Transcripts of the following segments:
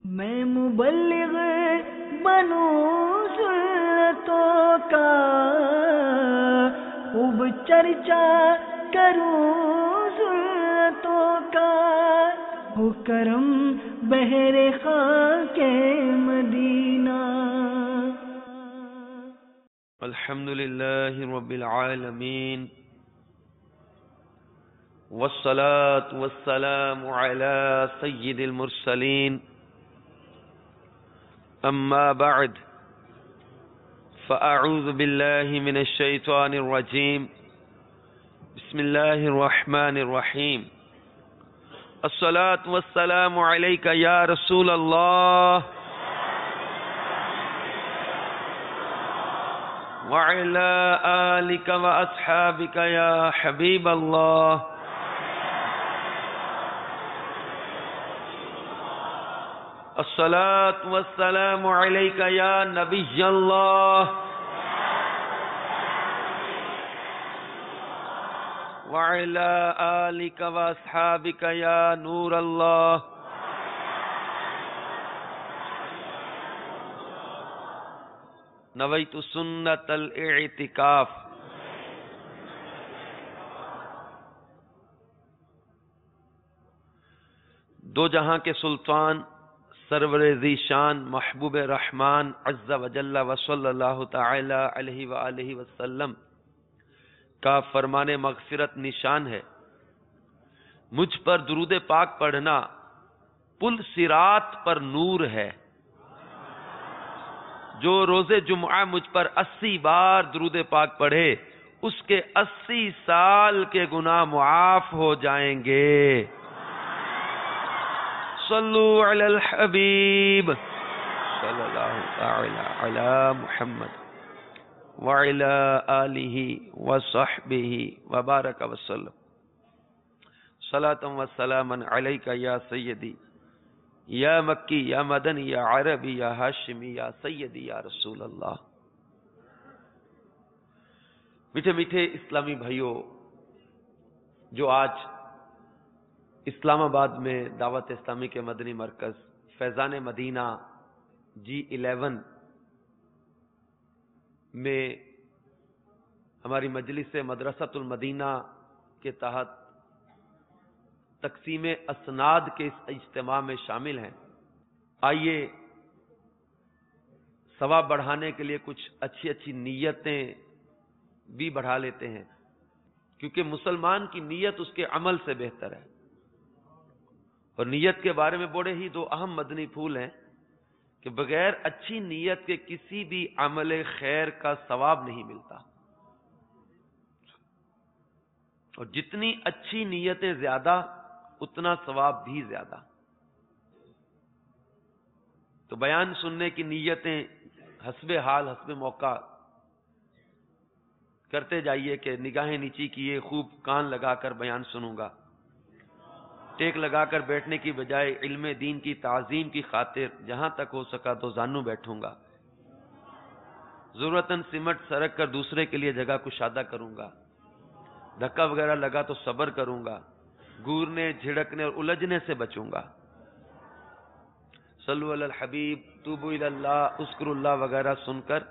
میں مبلغ بنوں سنتوں کا، خوب چرچا کروں سنتوں کا، ہو کرم بہر خاک مدینہ۔ الحمد للہ رب العالمین، والصلاة والسلام على سید المرسلین، اما بعد فاعوذ باللہ من الشیطان الرجیم، بسم اللہ الرحمن الرحیم۔ الصلاة والسلام علیک یا رسول اللہ وعلى آلك وأصحابك يا حبيب الله۔ الصلاة والسلام عليك يا نبي الله وعلى آلك وأصحابك يا نور الله۔ نویت سنت الاعتکاف۔ دو جہاں کے سلطان سرور ذی شان محبوب رحمان عز و جل و صلی اللہ تعالی علیہ وآلہ وسلم کا فرمان مغفرت نشان ہے، مجھ پر درود پاک پڑھنا پل صراط پر نور ہے۔ جو روز جمعہ مجھ پر 80 بار درود پاک پڑھے، اس کے 80 سال کے گناہ معاف ہو جائیں گے۔ صلو علی الحبیب صلی اللہ تعالی علی محمد وعلی آلہ وصحبہ وبارک وسلم۔ صلاۃ و سلاما علیک یا سیدی یا مکی یا مدنی یا عربی یا ہاشمی یا سیدی یا رسول اللہ۔ میٹھے میٹھے اسلامی بھائیوں، جو آج اسلام آباد میں دعوت اسلامی کے مدنی مرکز فیضان مدینہ G11 میں ہماری مجلس مدرسۃ المدینہ کے تحت تقسیم اسناد کے اس اجتماع میں شامل ہیں، آئیے ثواب بڑھانے کے لیے کچھ اچھی اچھی نیتیں بھی بڑھا لیتے ہیں، کیونکہ مسلمان کی نیت اس کے عمل سے بہتر ہے، اور نیت کے بارے میں بڑے ہی دو اہم مدنی پھول ہیں کہ بغیر اچھی نیت کے کسی بھی عمل خیر کا ثواب نہیں ملتا، اور جتنی اچھی نیتیں زیادہ اتنا ثواب بھی زیادہ۔ تو بیان سننے کی نیتیں حسب حال حسب موقع کرتے جائیے کہ نگاہیں نیچی کیے خوب کان لگا کر بیان سنوں گا، ٹیک لگا کر بیٹھنے کی بجائے علم دین کی تعظیم کی خاطر جہاں تک ہو سکا تو زانو بیٹھوں گا، ضرورتاً سمٹ سرک کر دوسرے کے لیے جگہ کشادہ کروں گا، دھکا وغیرہ لگا تو صبر کروں گا، گورنے جھڑکنے اور الجھنے سے بچوں گا۔ صلو علی الحبیب، توبو الی اللہ، اذکر اللہ وغیرہ سن کر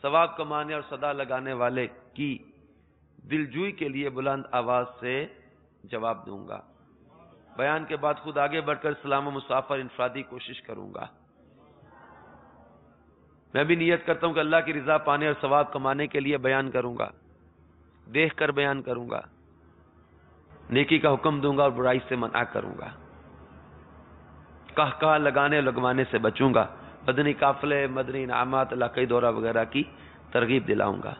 ثواب کمانے اور صدا لگانے والے کی دلجوئی کے لیے بلند آواز سے جواب دوں گا۔ بیان کے بعد خود آگے بڑھ کر سلام و مسافر انفرادی کوشش کروں گا۔ میں بھی نیت کرتا ہوں کہ اللہ کی رضا پانے اور ثواب کمانے کے لیے بیان کروں گا، دیکھ کر بیان کروں گا، نیکی کا حکم دوں گا اور برائی سے منع کروں گا، کہا لگانے اور لگوانے سے بچوں گا، مدنی قافلے، مدنی انعامات، علاقائی دورہ وغیرہ کی ترغیب دلاؤں گا،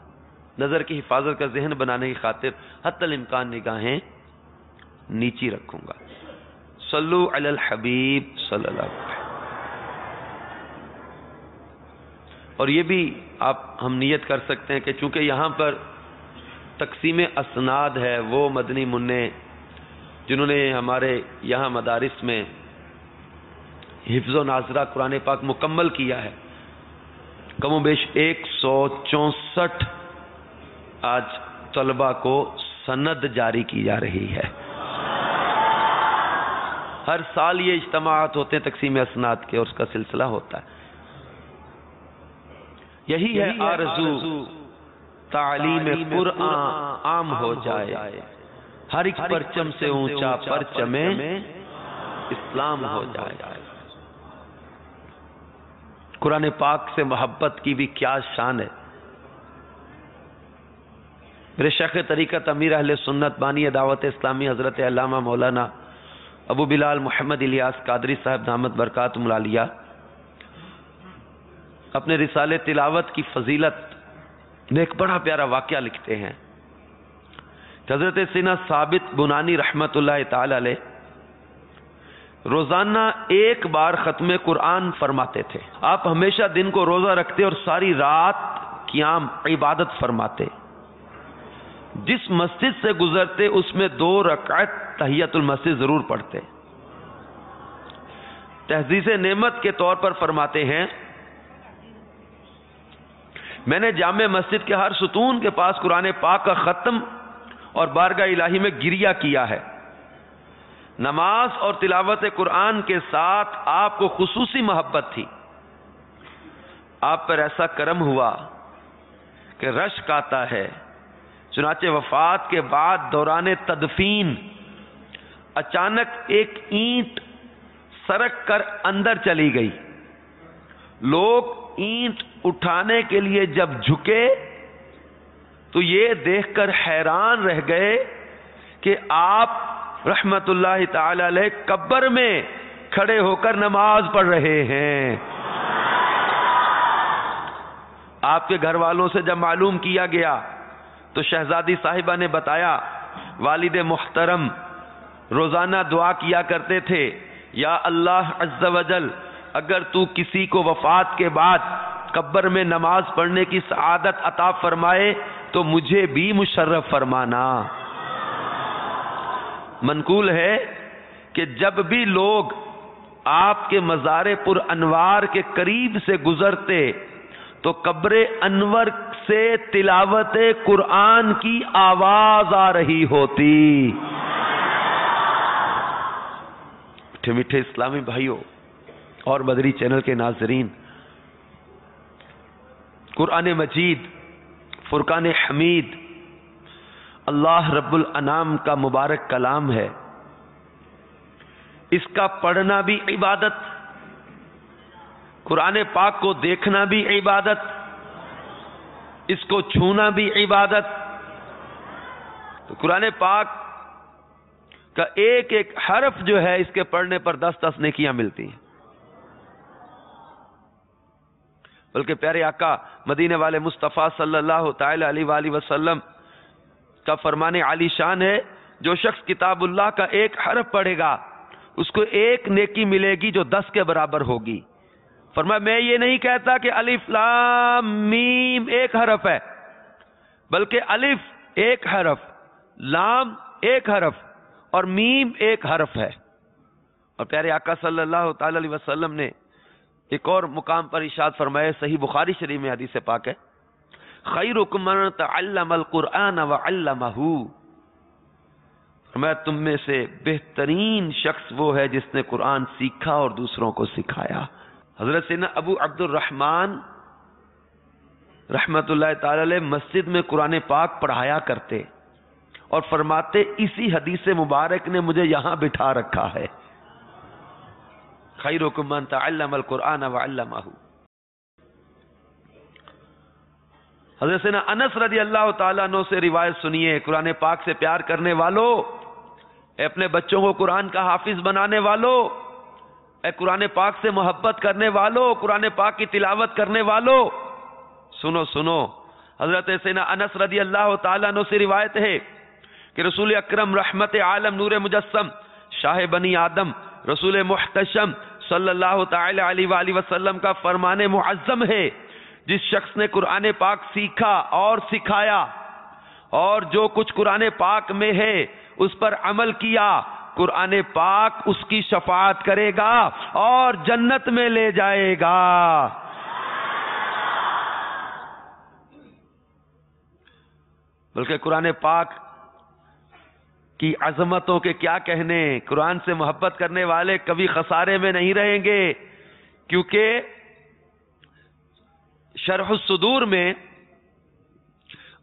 نظر کی حفاظت کا ذہن بنانے کی خاطر حتی الامکان نگاہیں نیچی رکھوں گا۔ صلو علی الحبیب صلی اللہ علیہ وسلم۔ اور یہ بھی ہم نیت کر سکتے ہیں کہ چونکہ یہاں پر تقسیم اسناد ہے، وہ مدنی منع جنہوں نے ہمارے یہاں مدارس میں حفظ و ناظرہ قرآن پاک مکمل کیا ہے، کم و بیش 164 آج طلبہ کو سند جاری کی جا رہی ہے۔ ہر سال یہ اجتماعات ہوتے ہیں تقسیم اسناد کے، اور اس کا سلسلہ ہوتا ہے۔ یہی ہے آرزو، تعلیم قرآن عام ہو جائے، ہر ایک پرچم سے اونچا پرچم اسلام ہو جائے۔ قرآن پاک سے محبت کی بھی کیا شان ہے۔ میرے شیخ طریقت امیر اہل سنت بانی دعوت اسلامی حضرت علامہ مولانا ابو بلال محمد الیاس قادری صاحب دامت برکاتہم العالیہ اپنے رسالے تلاوت کی فضیلت میں ایک بڑا پیارا واقعہ لکھتے ہیں کہ حضرت سیدنا ثابت بنانی رحمت اللہ تعالی علیہ روزانہ ایک بار ختم قرآن فرماتے تھے۔ آپ ہمیشہ دن کو روزہ رکھتے اور ساری رات قیام عبادت فرماتے۔ جس مسجد سے گزرتے اس میں 2 رکعت تحیۃ المسجد ضرور پڑھتے۔ تحدیث نعمت کے طور پر فرماتے ہیں، میں نے جامع مسجد کے ہر ستون کے پاس قرآن پاک کا ختم اور بارگاہ الہی میں گریہ کیا ہے۔ نماز اور تلاوت قرآن کے ساتھ آپ کو خصوصی محبت تھی۔ آپ پر ایسا کرم ہوا کہ رشک آتا ہے۔ چنانچہ وفات کے بعد دوران تدفین اچانک ایک اینٹ سرک کر اندر چلی گئی۔ لوگ اینٹ اٹھانے کے لیے جب جھکے تو یہ دیکھ کر حیران رہ گئے کہ آپ رحمت اللہ تعالی علیہ قبر میں کھڑے ہو کر نماز پڑھ رہے ہیں۔ آپ کے گھر والوں سے جب معلوم کیا گیا تو شہزادی صاحبہ نے بتایا، والد محترم روزانہ دعا کیا کرتے تھے، یا اللہ عز و جل اگر تو کسی کو وفات کے بعد قبر میں نماز پڑھنے کی سعادت عطا فرمائے تو مجھے بھی مشرف فرمانا۔ منقول ہے کہ جب بھی لوگ آپ کے مزار پر انوار کے قریب سے گزرتے تو قبر انور سے تلاوت قرآن کی آواز آ رہی ہوتی۔ میٹھے میٹھے اسلامی بھائیوں اور بدری چینل کے ناظرین، قرآن مجید فرقان حمید اللہ رب الانام کا مبارک کلام ہے۔ اس کا پڑھنا بھی عبادت، قرآن پاک کو دیکھنا بھی عبادت، اس کو چھونا بھی عبادت۔ تو قرآن پاک کا ایک ایک حرف جو ہے اس کے پڑھنے پر 10 نیکیاں ملتی ہیں۔ بلکہ پیارے آقا مدینے والے مصطفیٰ صلی اللہ تعالی علیہ وآلہ وسلم کا فرمان عالی شان ہے، جو شخص کتاب اللہ کا ایک حرف پڑھے گا اس کو 1 نیکی ملے گی جو 10 کے برابر ہوگی۔ فرمایا میں یہ نہیں کہتا کہ الف لام میم ایک حرف ہے، بلکہ الف ایک حرف، لام ایک حرف اور میم ایک حرف ہے۔ اور پیارے آقا صلی اللہ تعالی علیہ وسلم نے ایک اور مقام پر ارشاد فرمایا، صحیح بخاری شریف میں حدیث پاک ہے، خیرکم من تعلم القرآن وعلمہ، فرمایا تم میں سے بہترین شخص وہ ہے جس نے قرآن سیکھا اور دوسروں کو سکھایا۔ حضرت سیدنا ابو عبد الرحمن رحمت اللہ تعالی علیہ مسجد میں قرآن پاک پڑھایا کرتے اور فرماتے اسی حدیث مبارک نے مجھے یہاں بٹھا رکھا ہے، خیرکم من تعلم القرآن وعلمہ۔ حضرت سیدنا انس رضی اللہ تعالیٰ عنہ سے روایت سنیے، قرآن پاک سے پیار کرنے والوں، اے اپنے بچوں کو قرآن کا حافظ بنانے والوں، اے قرآن پاک سے محبت کرنے والوں، قرآن پاک کی تلاوت کرنے والوں، سنو سنو۔ حضرت سیدنا انس رضی اللہ تعالیٰ عنہ سے روایت ہے کہ رسول اکرم رحمت عالم نور مجسم شاہ بنی آدم رسول محتشم صلی اللہ تعالی علیہ وآلہ وسلم کا فرمان معظم ہے، جس شخص نے قرآن پاک سیکھا اور سکھایا اور جو کچھ قرآن پاک میں ہے اس پر عمل کیا، قرآن پاک اس کی شفاعت کرے گا اور جنت میں لے جائے گا۔ بلکہ قرآن پاک کی عظمتوں کے کیا کہنے. قرآن سے محبت کرنے والے کبھی خسارے میں نہیں رہیں گے، کیونکہ شرح الصدور میں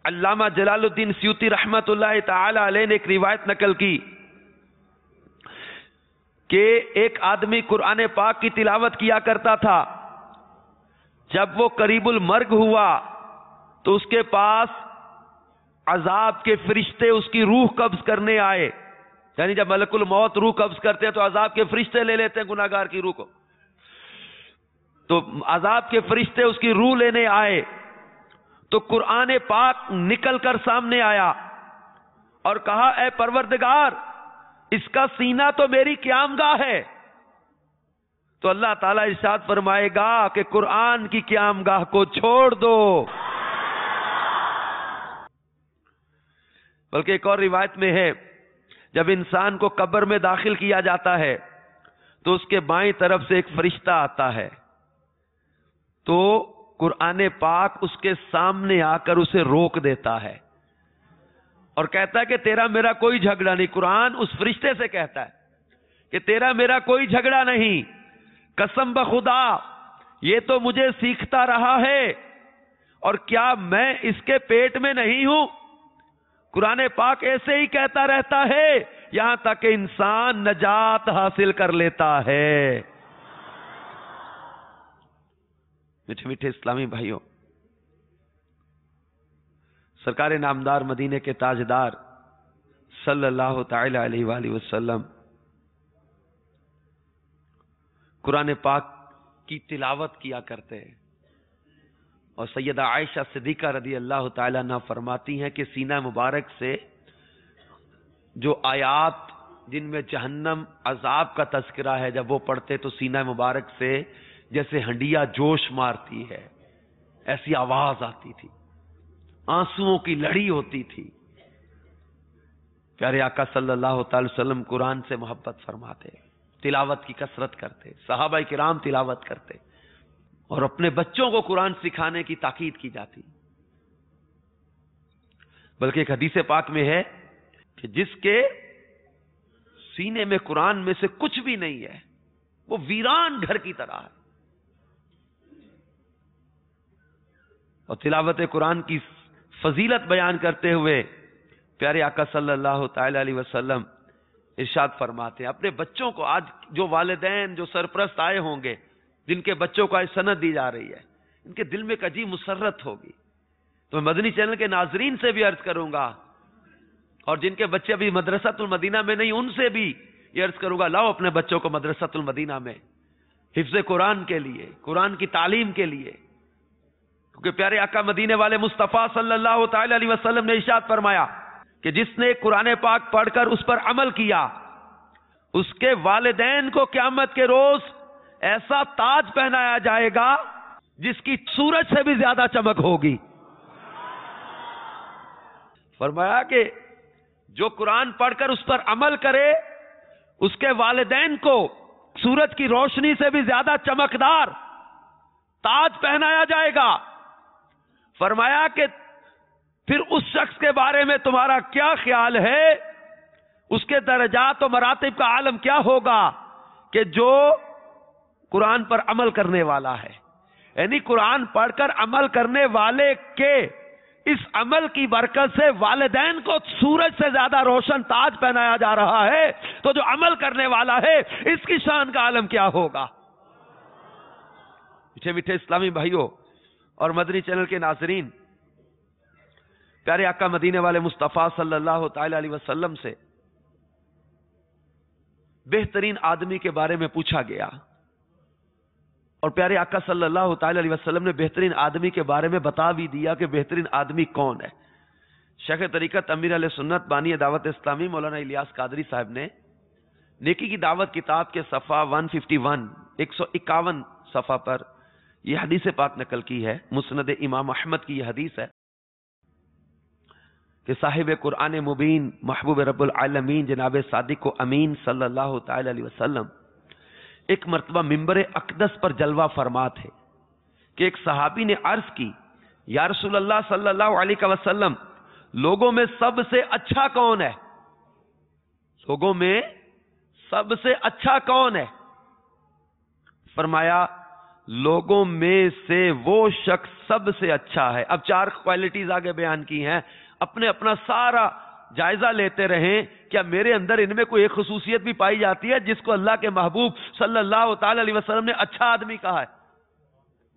علامہ جلال الدین سیوطی رحمت اللہ تعالی علیہ نے ایک روایت نقل کی کہ ایک آدمی قرآن پاک کی تلاوت کیا کرتا تھا. جب وہ قریب المرگ ہوا تو اس کے پاس عذاب کے فرشتے اس کی روح قبض کرنے آئے. یعنی جب ملک الموت روح قبض کرتے ہیں تو عذاب کے فرشتے لے لیتے ہیں گناہگار کی روح کو. تو عذاب کے فرشتے اس کی روح لینے آئے تو قرآن پاک نکل کر سامنے آیا اور کہا اے پروردگار اس کا سینہ تو میری قیامگاہ ہے. تو اللہ تعالیٰ ارشاد فرمائے گا کہ قرآن کی قیامگاہ کو چھوڑ دو. بلکہ ایک اور روایت میں ہے جب انسان کو قبر میں داخل کیا جاتا ہے تو اس کے بائیں طرف سے ایک فرشتہ آتا ہے تو قرآن پاک اس کے سامنے آ کر اسے روک دیتا ہے اور کہتا ہے کہ تیرا میرا کوئی جھگڑا نہیں. قرآن اس فرشتے سے کہتا ہے کہ تیرا میرا کوئی جھگڑا نہیں، قسم بخدا یہ تو مجھے سیکھتا رہا ہے اور کیا میں اس کے پیٹ میں نہیں ہوں. قرآن پاک ایسے ہی کہتا رہتا ہے یہاں تک کہ انسان نجات حاصل کر لیتا ہے. میٹھے میٹھے اسلامی بھائیوں، سرکار نامدار مدینے کے تاجدار صلی اللہ تعالی علیہ وآلہ وسلم قرآن پاک کی تلاوت کیا کرتے ہیں اور سیدہ عائشہ صدیقہ رضی اللہ تعالیٰ عنہ فرماتی ہیں کہ سینہ مبارک سے جو آیات جن میں جہنم عذاب کا تذکرہ ہے جب وہ پڑھتے تو سینہ مبارک سے جیسے ہنڈیا جوش مارتی ہے ایسی آواز آتی تھی، آنسوؤں کی لڑی ہوتی تھی. پیارے آقا صلی اللہ تعالی وسلم قرآن سے محبت فرماتے، تلاوت کی کثرت کرتے، صحابہ کرام تلاوت کرتے اور اپنے بچوں کو قرآن سکھانے کی تاکید کی جاتی. بلکہ ایک حدیث پاک میں ہے کہ جس کے سینے میں قرآن میں سے کچھ بھی نہیں ہے وہ ویران گھر کی طرح ہے. اور تلاوت قرآن کی فضیلت بیان کرتے ہوئے پیارے آقا صلی اللہ تعالی علیہ وسلم ارشاد فرماتے ہیں اپنے بچوں کو، آج جو والدین جو سرپرست آئے ہوں گے جن کے بچوں کو آج سند دی جا رہی ہے ان کے دل میں ایک عجیب مسرت ہوگی. تو میں مدنی چینل کے ناظرین سے بھی عرض کروں گا اور جن کے بچے ابھی مدرسۃ المدینہ میں نہیں ان سے بھی یہ عرض کروں گا لاؤ اپنے بچوں کو مدرسۃ المدینہ میں حفظ قرآن کے لیے، قرآن کی تعلیم کے لیے. کیونکہ پیارے آقا مدینے والے مصطفیٰ صلی اللہ تعالی علیہ وسلم نے ارشاد فرمایا کہ جس نے قرآن پاک پڑھ کر اس پر عمل کیا اس کے والدین کو قیامت کے روز ایسا تاج پہنایا جائے گا جس کی سورج سے بھی زیادہ چمک ہوگی. فرمایا کہ جو قرآن پڑھ کر اس پر عمل کرے اس کے والدین کو سورج کی روشنی سے بھی زیادہ چمکدار تاج پہنایا جائے گا. فرمایا کہ پھر اس شخص کے بارے میں تمہارا کیا خیال ہے، اس کے درجات و مراتب کا عالم کیا ہوگا کہ جو قرآن پر عمل کرنے والا ہے. یعنی قرآن پڑھ کر عمل کرنے والے کے اس عمل کی برکت سے والدین کو سورج سے زیادہ روشن تاج پہنایا جا رہا ہے، تو جو عمل کرنے والا ہے اس کی شان کا عالم کیا ہوگا. میٹھے میٹھے اسلامی بھائیوں اور مدنی چینل کے ناظرین، پیارے آقا مدینے والے مصطفیٰ صلی اللہ تعالی علیہ وسلم سے بہترین آدمی کے بارے میں پوچھا گیا اور پیارے آقا صلی اللہ تعالی علیہ وسلم نے بہترین آدمی کے بارے میں بتا بھی دیا کہ بہترین آدمی کون ہے. شیخ طریقت امیر علیہ سنت بانی دعوت اسلامی مولانا الیاس قادری صاحب نے نیکی کی دعوت کتاب کے صفحہ 151 151 صفحہ پر یہ حدیث پاک نقل کی ہے. مسند امام احمد کی یہ حدیث ہے کہ صاحب قرآن مبین محبوب رب العالمین جناب صادق و امین صلی اللہ تعالی علیہ وسلم ایک مرتبہ ممبر اقدس پر جلوہ فرما تھے کہ ایک صحابی نے عرض کی یا رسول اللہ صلی اللہ علیہ وسلم لوگوں میں سب سے اچھا کون ہے؟ لوگوں میں سب سے اچھا کون ہے؟ فرمایا لوگوں میں سے وہ شخص سب سے اچھا ہے. اب 4 کوالٹیز آگے بیان کی ہیں. اپنا سارا جائزہ لیتے رہیں کیا میرے اندر ان میں کوئی ایک خصوصیت بھی پائی جاتی ہے جس کو اللہ کے محبوب صلی اللہ تعالی علیہ وسلم نے اچھا آدمی کہا ہے؟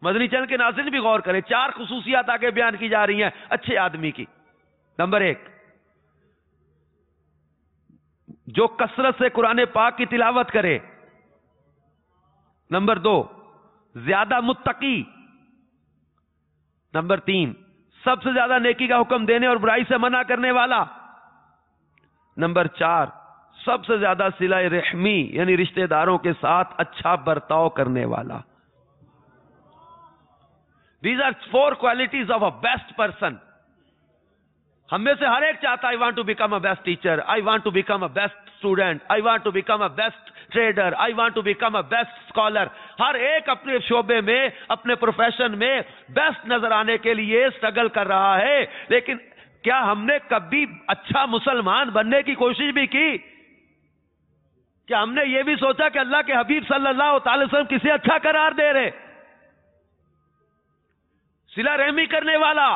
مدنی چینل کے ناظرین بھی غور کریں. 4 خصوصیات آگے بیان کی جا رہی ہیں اچھے آدمی کی. نمبر 1، جو کثرت سے قرآن پاک کی تلاوت کرے. نمبر 2، زیادہ متقی. نمبر 3، سب سے زیادہ نیکی کا حکم دینے اور برائی سے منع کرنے والا. نمبر 4، سب سے زیادہ صلہ رحمی یعنی رشتہ داروں کے ساتھ اچھا برتاؤ کرنے والا. These are 4 qualities of a best person. ہم میں سے ہر ایک چاہتا ہے I want to become a best teacher, I want to become a best student, I want to become a best trader, I want to become a best scholar. ہر ایک اپنے شعبے میں اپنے پروفیشن میں بیسٹ نظر آنے کے لیے سٹرگل کر رہا ہے. لیکن کیا ہم نے کبھی اچھا مسلمان بننے کی کوشش بھی کی؟ کیا ہم نے یہ بھی سوچا کہ اللہ کے حبیب صلی اللہ تعالی وسلم کسے اچھا قرار دے رہے؟ صلہ رحمی کرنے والا،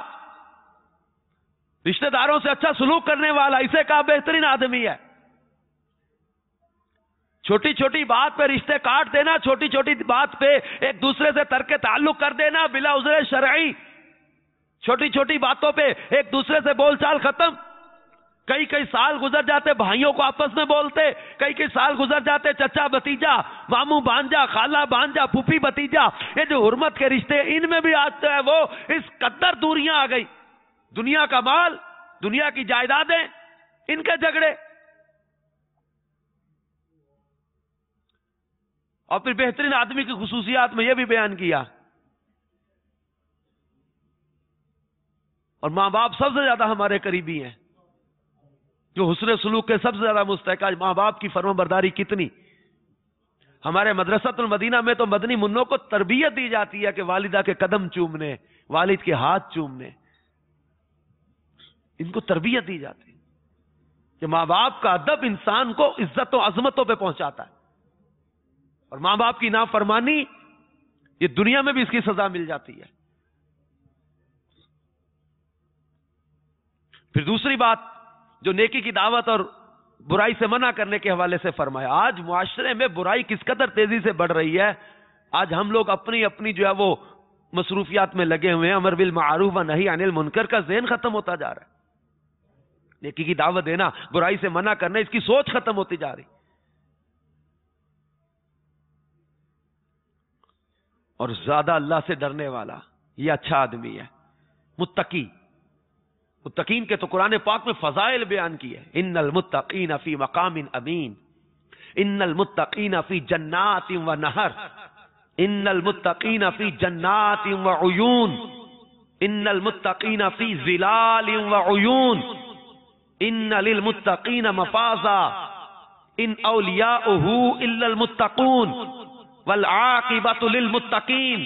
رشتہ داروں سے اچھا سلوک کرنے والا، اسے کہا بہترین آدمی ہے. چھوٹی چھوٹی بات پہ رشتے کاٹ دینا، چھوٹی چھوٹی بات پہ ایک دوسرے سے ترک تعلق کر دینا بلا عذر شرعی، چھوٹی چھوٹی باتوں پہ ایک دوسرے سے بول چال ختم. کئی سال گزر جاتے بھائیوں کو آپس میں بولتے، کئی سال گزر جاتے چچا بھتیجا، ماموں بھانجا، خالہ بھانجا، پھوپھی بھتیجا، یہ جو حرمت کے رشتے ان میں بھی آج ہے وہ اس قدر دوریاں آ گئی. دنیا کا مال، دنیا کی جائیدادیں، ان کے جھگڑے. اور پھر بہترین آدمی کی خصوصیات میں یہ بھی بیان کیا. اور ماں باپ سب سے زیادہ ہمارے قریبی ہیں، جو حسن سلوک کے سب سے زیادہ مستحق. ماں باپ کی فرما برداری کتنی. ہمارے مدرسۃ المدینہ میں تو مدنی منوں کو تربیت دی جاتی ہے کہ والدہ کے قدم چومنے، والد کے ہاتھ چومنے، ان کو تربیت دی جاتی ہے کہ ماں باپ کا ادب انسان کو عزت و عظمتوں پہ پہنچاتا ہے. اور ماں باپ کی نافرمانی یہ دنیا میں بھی اس کی سزا مل جاتی ہے. پھر دوسری بات جو نیکی کی دعوت اور برائی سے منع کرنے کے حوالے سے فرمایا. آج معاشرے میں برائی کس قدر تیزی سے بڑھ رہی ہے. آج ہم لوگ اپنی جو ہے وہ مصروفیات میں لگے ہوئے ہیں. امر بالمعروف و نہی عن المنکر کا ذہن ختم ہوتا جا رہا ہے. نیکی کی دعوت دینا، برائی سے منع کرنا، اس کی سوچ ختم ہوتی جا رہی. اور زیادہ اللہ سے ڈرنے والا یہ اچھا آدمی ہے، متقی. متقین کے تو قرآن پاک میں فضائل بیان کی ہے. ان المتقین فی مقام امین، ان المتقین فی جنات و نہر، ان المتقین فی جنات و عیون، ان المتقین فی ظلال و عیون، ان للمتقین مفازا، ان اولیاؤہ الا المتقون والعاقبۃ للمتقین.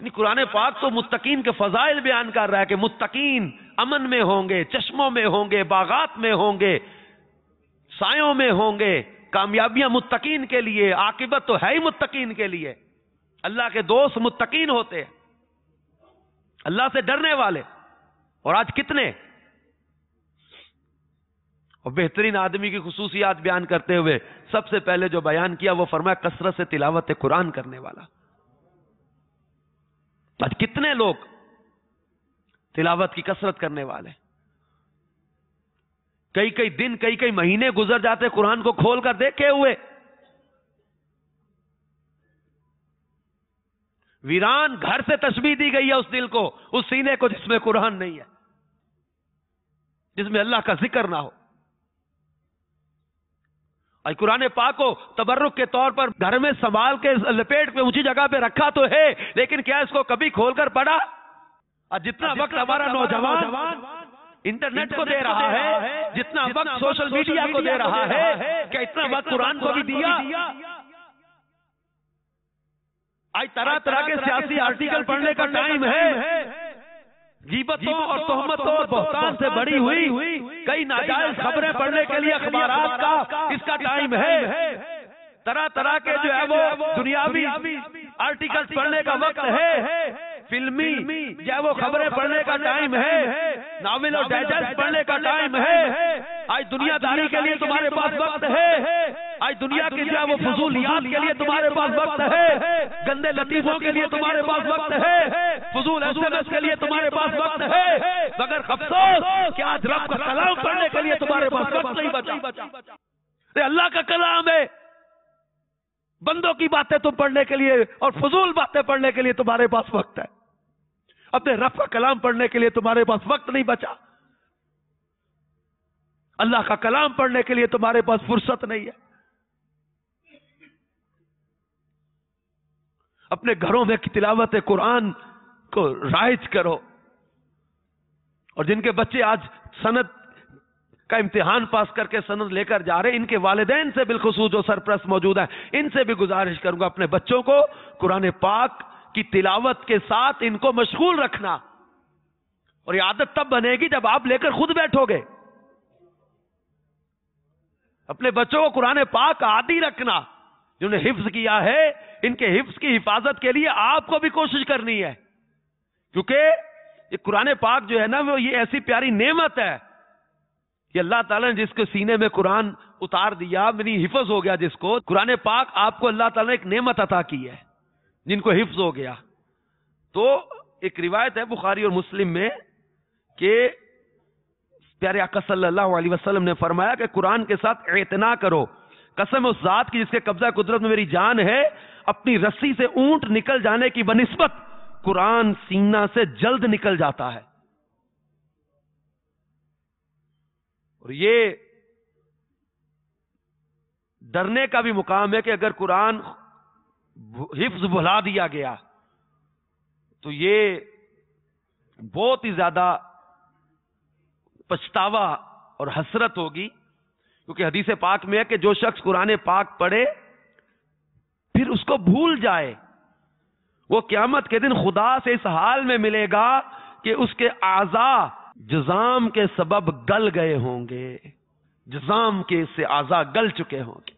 یعنی قرآن پاک تو متقین کے فضائل بیان کر رہا ہے کہ متقین امن میں ہوں گے، چشموں میں ہوں گے، باغات میں ہوں گے، سایوں میں ہوں گے. کامیابیاں متقین کے لیے، عاقبت تو ہے ہی متقین کے لیے. اللہ کے دوست متقین ہوتے ہیں، اللہ سے ڈرنے والے. اور آج کتنے. اور بہترین آدمی کی خصوصیات بیان کرتے ہوئے سب سے پہلے جو بیان کیا وہ فرمایا کثرت سے تلاوت قرآن کرنے والا. آج کتنے لوگ تلاوت کی کثرت کرنے والے. کئی دن کئی مہینے گزر جاتے قرآن کو کھول کر دیکھے ہوئے. ویران گھر سے تشبیہ دی گئی ہے اس دل کو، اس سینے کو جس میں قرآن نہیں ہے، جس میں اللہ کا ذکر نہ ہو. اور قرآن پاک کو تبرک کے طور پر گھر میں سنبھال کے لپیٹ پہ اونچی جگہ پہ رکھا تو ہے، لیکن کیا اس کو کبھی کھول کر پڑھا؟ اور جتنا وقت ہمارا نوجوان انٹرنیٹ کو دے رہا ہے، جتنا وقت سوشل میڈیا کو دے رہا ہے، کیا اتنا وقت قرآن کو بھی دیا؟ آج طرح طرح کے سیاسی آرٹیکل پڑھنے کا ٹائم ہے، غیبتوں اور تہمتوں اور بہتان سے بڑی ہوئی کئی ناجائز خبریں پڑھنے کے لیے اخبارات کا اس کا ٹائم ہے، طرح طرح کے جو ہے وہ دنیاوی آرٹیکلز پڑھنے کا وقت ہے، فلمی جو ہے وہ خبریں پڑھنے کا ٹائم ہے، ناول اور ڈائجسٹ پڑھنے کا ٹائم ہے۔ آج دنیا داری کے لیے تمہارے پاس وقت ہے، آج دنیا کی جو ہے وہ فضولیات کے لیے تمہارے پاس وقت ہے، گندے لطیفوں کے لیے تمہارے پاس وقت ہے، فضول SMS کے لیے تمہارے پاس وقت ہے، مگر افسوس کہ آج رب کا کلام پڑھنے کے لیے تمہارے پاس وقت نہیں بچا۔ اللہ کا کلام ہے، بندوں کی باتیں تم پڑھنے کے لیے اور فضول باتیں پڑھنے کے لیے تمہارے پاس وقت ہے، اپنے رب کا کلام پڑھنے کے لیے تمہارے پاس وقت نہیں بچا، اللہ کا کلام پڑھنے کے لیے تمہارے پاس فرصت نہیں ہے۔ اپنے گھروں میں تلاوت قرآن کو رائج کرو، اور جن کے بچے آج سند کا امتحان پاس کر کے سند لے کر جا رہے، ان کے والدین سے بالخصوص جو سرپرست موجود ہیں، ان سے بھی گزارش کروں گا اپنے بچوں کو قرآن پاک کی تلاوت کے ساتھ ان کو مشغول رکھنا، اور یہ عادت تب بنے گی جب آپ لے کر خود بیٹھو گے۔ اپنے بچوں کو قرآن پاک عادی رکھنا، جنہوں نے حفظ کیا ہے ان کے حفظ کی حفاظت کے لیے آپ کو بھی کوشش کرنی ہے، کیونکہ یہ قرآن پاک جو ہے نا وہ یہ ایسی پیاری نعمت ہے کہ اللہ تعالیٰ نے جس کے سینے میں قرآن اتار دیا، یعنی حفظ ہو گیا جس کو، قرآن پاک آپ کو اللہ تعالیٰ نے ایک نعمت عطا کی ہے جن کو حفظ ہو گیا۔ تو ایک روایت ہے بخاری اور مسلم میں کہ پیارے آقا صلی اللہ علیہ وسلم نے فرمایا کہ قرآن کے ساتھ اعتنا کرو، قسم اس ذات کی جس کے قبضہ قدرت میں میری جان ہے، اپنی رسی سے اونٹ نکل جانے کی بنسبت قرآن سینہ سے جلد نکل جاتا ہے۔ اور یہ ڈرنے کا بھی مقام ہے کہ اگر قرآن حفظ بھلا دیا گیا تو یہ بہت ہی زیادہ پچھتاوا اور حسرت ہوگی، کیونکہ حدیث پاک میں ہے کہ جو شخص قرآن پاک پڑھے پھر اس کو بھول جائے، وہ قیامت کے دن خدا سے اس حال میں ملے گا کہ اس کے اعضاء جزام کے سبب گل گئے ہوں گے، جزام کے سے اعضاء گل چکے ہوں گے،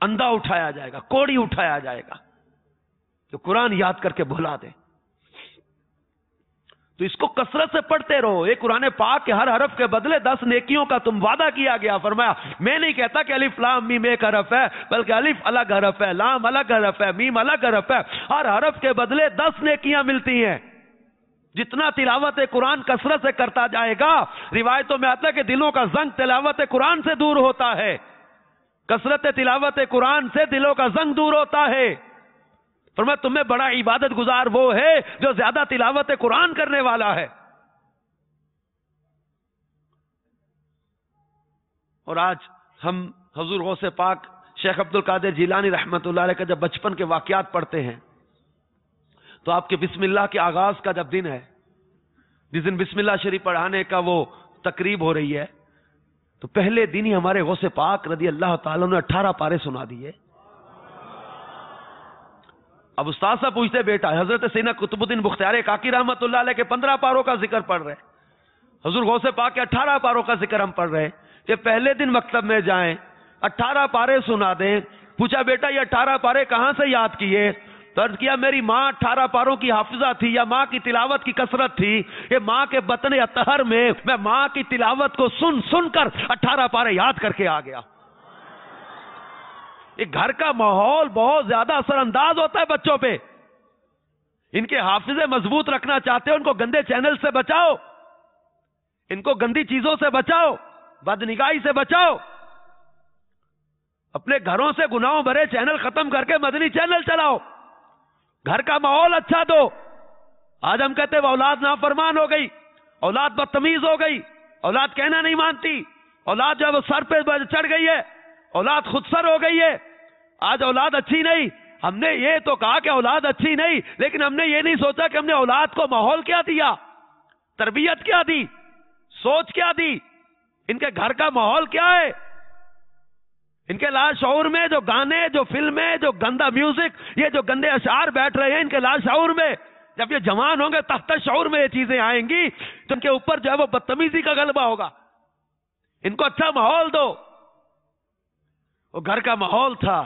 اندھا اٹھایا جائے گا، کوڑی اٹھایا جائے گا، تو قرآن یاد کر کے بھلا دے۔ تو اس کو کثرت سے پڑھتے رہو۔ ایک قرآن پاک کے ہر حرف کے بدلے 10 نیکیوں کا تم وعدہ کیا گیا۔ فرمایا میں نہیں کہتا کہ الف لام میم ایک حرف ہے، بلکہ الف الگ حرف ہے، لام الگ حرف ہے، میم الگ حرف ہے، ہر حرف کے بدلے 10 نیکیاں ملتی ہیں۔ جتنا تلاوت قرآن کثرت سے کرتا جائے گا، روایتوں میں آتا ہے کہ دلوں کا زنگ تلاوت قرآن سے دور ہوتا ہے، کثرت تلاوت قرآن سے دلوں کا زنگ دور ہوتا ہے۔ فرمایا تمہیں بڑا عبادت گزار وہ ہے جو زیادہ تلاوت قرآن کرنے والا ہے۔ اور آج ہم حضور غوث پاک شیخ عبد القادر جیلانی رحمت اللہ علیہ کا جب بچپن کے واقعات پڑھتے ہیں تو آپ کے بسم اللہ کے آغاز کا جب دن ہے، جس دن بسم اللہ شریف پڑھانے کا وہ تقریب ہو رہی ہے، تو پہلے دن ہی ہمارے غوث پاک رضی اللہ تعالیٰ نے 18 پارے سنا دیے۔ اب استاد صاحب پوچھتے بیٹا حضرت سیدنا قطب الدین بختیار کاکی رحمت اللہ علیہ کے 15 پاروں کا ذکر پڑھ رہے، حضور غوث پاک کے 18 پاروں کا ذکر ہم پڑھ رہے کہ پہلے دن مکتب میں جائیں 18 پارے سنا دیں۔ پوچھا بیٹا یہ 18 پارے کہاں سے یاد کیے؟ تو عرض کیا میری ماں 18 پاروں کی حافظہ تھی، یا ماں کی تلاوت کی کثرت تھی، یہ ماں کے بطن اطہر میں میں ماں کی تلاوت کو سن سن کر 18 پارے یاد کر کے آ گیا۔ ایک گھر کا ماحول بہت زیادہ اثر انداز ہوتا ہے بچوں پہ۔ ان کے حافظے مضبوط رکھنا چاہتے ہو، ان کو گندے چینل سے بچاؤ، ان کو گندی چیزوں سے بچاؤ، بدنگاہی سے بچاؤ، اپنے گھروں سے گناہوں بھرے چینل ختم کر کے مدنی چینل چلاؤ، گھر کا ماحول اچھا دو۔ آج ہم کہتے ہیں وہ اولاد نافرمان ہو گئی، اولاد بدتمیز ہو گئی، اولاد کہنا نہیں مانتی، اولاد جو ہے وہ سر پہ چڑھ گئی ہے، اولاد خود سر ہو گئی ہے۔ آج اولاد اچھی نہیں، ہم نے یہ تو کہا کہ اولاد اچھی نہیں، لیکن ہم نے یہ نہیں سوچا کہ ہم نے اولاد کو ماحول کیا دیا، تربیت کیا دی، سوچ کیا دی، ان کے گھر کا ماحول کیا ہے۔ ان کے لاشعور میں جو گانے، جو فلمیں، جو گندا میوزک، یہ جو گندے اشعار بیٹھ رہے ہیں ان کے لاشعور میں، جب یہ جوان ہوں گے تحت شعور میں یہ چیزیں آئیں گی تو ان کے اوپر جو ہے وہ بدتمیزی کا غلبہ ہوگا. ان کو اچھا ماحول دو. وہ گھر کا ماحول تھا.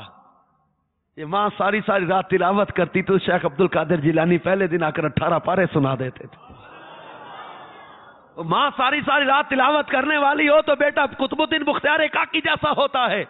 یہ ماں ساری رات تلاوت کرتی تو شیخ عبد القادر جیلانی پہلے دن آ کر 18 پارے سنا دیتے تھے. ماں ساری رات تلاوت کرنے والی ہو تو بیٹا قطب الدین بختیار کاکی جیسا ہوتا ہے.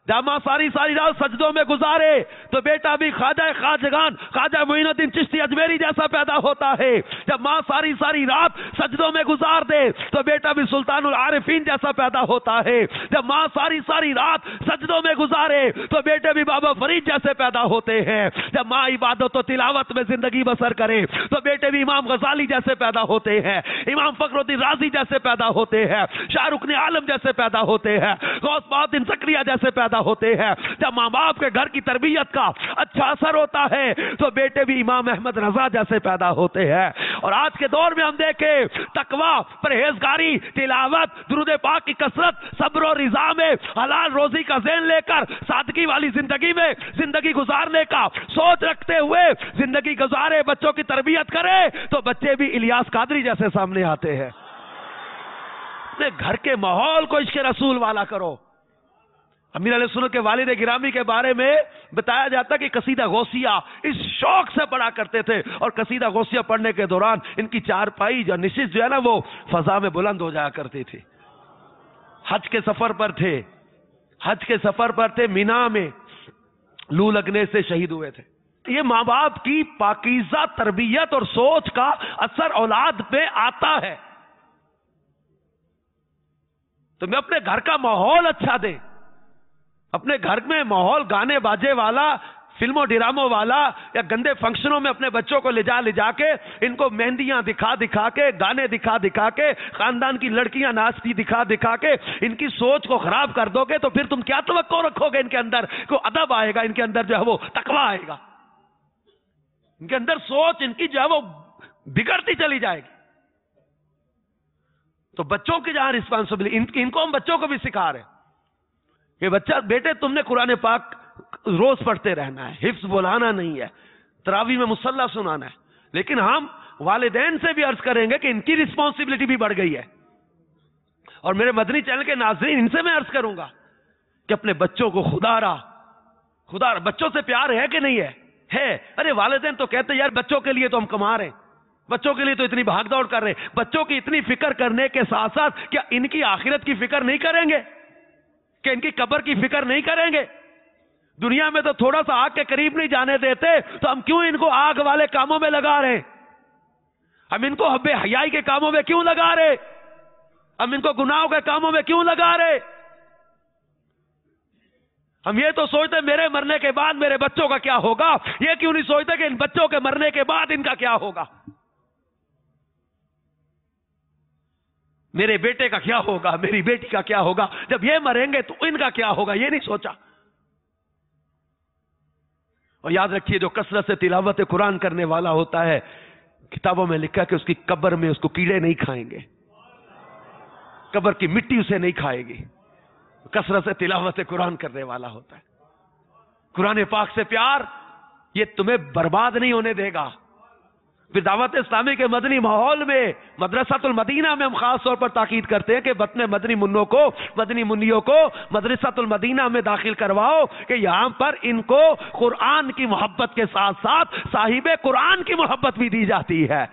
جب ماں ساری رات سجدوں میں گزارے تو بیٹا بھی خواجہ خواجگان خواجہ معین الدین چشتی اجمیری جیسا پیدا ہوتا ہے. جب ماں ساری رات سجدوں میں گزار دے تو بیٹا بھی سلطان العارفین جیسا پیدا ہوتا ہے. جب ماں ساری رات سجدوں میں گزارے تو بیٹے بھی بابا فرید جیسے پیدا ہوتے ہیں. جب ماں عبادت و تلاوت میں زندگی بسر کرے تو بیٹے بھی امام غزالی جیسے پیدا ہوتے ہیں, امام فخر الدین رازی جیسے پیدا ہوتے ہیں, شاہ رکن عالم جیسے پیدا ہوتے ہیں, غوث بہادر زکریا جیسے پیدا ہوتے ہیں. جب ماں باپ کے گھر کی تربیت کا اچھا اثر ہوتا ہے تو بیٹے بھی امام احمد رضا جیسے پیدا ہوتے ہیں. اور آج کے دور میں ہم دیکھیں تقوی, پرہیزگاری, تلاوت, درود پاک کی کثرت, صبر و رضا میں حلال روزی کا ذہن لے کر سادگی والی زندگی میں زندگی گزارنے کا سوچ رکھتے ہوئے زندگی گزارے, بچوں کی تربیت کرے تو بچے بھی الیاس قادری جیسے سامنے آتے ہیں. اپنے گھر کے ماحول کو عشق رسول والا کرو. امیر علیہ سنت کے والد گرامی کے بارے میں بتایا جاتا کہ قصیدہ غوثیہ اس شوق سے پڑھا کرتے تھے, اور قصیدہ غوثیہ پڑھنے کے دوران ان کی چارپائی جو نشست جو ہے نا وہ فضا میں بلند ہو جایا کرتی تھی. حج کے سفر پر تھے, مینا میں لو لگنے سے شہید ہوئے تھے. یہ ماں باپ کی پاکیزہ تربیت اور سوچ کا اثر اولاد پہ آتا ہے. تو میں اپنے گھر کا ماحول اچھا دیں. اپنے گھر میں ماحول گانے باجے والا, فلموں ڈراموں والا یا گندے فنکشنوں میں اپنے بچوں کو لے جا کے ان کو مہندیاں دکھا کے, گانے دکھا کے, خاندان کی لڑکیاں ناچتی دکھا کے ان کی سوچ کو خراب کر دو گے تو پھر تم کیا توقع رکھو گے؟ ان کے اندر کوئی ادب آئے گا, ان کے اندر جو ہے وہ تقوی آئے گا, ان کے اندر سوچ ان کی جو ہے وہ بگڑتی چلی جائے گی. تو بچوں کی جہاں رسپانسبلٹی, ان کو ہم بچوں کو بھی سکھا رہے ہیں کہ بچہ بیٹے تم نے قرآن پاک روز پڑھتے رہنا ہے, حفظ بولانا نہیں ہے, تراویح میں مصلی سنانا ہے. لیکن ہم والدین سے بھی عرض کریں گے کہ ان کی رسپانسبلٹی بھی بڑھ گئی ہے. اور میرے مدنی چینل کے ناظرین, ان سے میں عرض کروں گا کہ اپنے بچوں کو خدا را بچوں سے پیار ہے کہ نہیں ہے. ارے والدین تو کہتے ہیں یار بچوں کے لیے تو ہم کما رہے ہیں, بچوں کے لیے تو اتنی بھاگ دوڑ کر رہے ہیں. بچوں کی اتنی فکر کرنے کے ساتھ ساتھ کیا ان کی آخرت کی فکر نہیں کریں گے؟ کہ ان کی قبر کی فکر نہیں کریں گے؟ دنیا میں تو تھوڑا سا آگ کے قریب نہیں جانے دیتے, تو ہم کیوں ان کو آگ والے کاموں میں لگا رہے ہیں؟ ہم ان کو حب حیائی کے کاموں میں کیوں لگا رہے؟ ہم ان کو گناہوں کے کاموں میں کیوں لگا رہے؟ ہم یہ تو سوچتے میرے مرنے کے بعد میرے بچوں کا کیا ہوگا, یہ کیوں نہیں سوچتے کہ ان بچوں کے مرنے کے بعد ان کا کیا ہوگا, میرے بیٹے کا کیا ہوگا, میری بیٹی کا کیا ہوگا, جب یہ مریں گے تو ان کا کیا ہوگا, یہ نہیں سوچا. اور یاد رکھیے جو کثرت سے تلاوت قرآن کرنے والا ہوتا ہے, کتابوں میں لکھا کہ اس کی قبر میں اس کو کیڑے نہیں کھائیں گے, قبر کی مٹی اسے نہیں کھائے گی. کثرت سے تلاوت قرآن کرنے والا ہوتا ہے. قرآن پاک سے پیار یہ تمہیں برباد نہیں ہونے دے گا. پھر دعوت اسلامی کے مدنی ماحول میں مدرسۃ المدینہ میں ہم خاص طور پر تاکید کرتے ہیں کہ اپنے مدنی منوں کو, مدنی منیوں کو مدرسۃ المدینہ میں داخل کرواؤ کہ یہاں پر ان کو قرآن کی محبت کے ساتھ ساتھ صاحب قرآن کی محبت بھی دی جاتی ہے.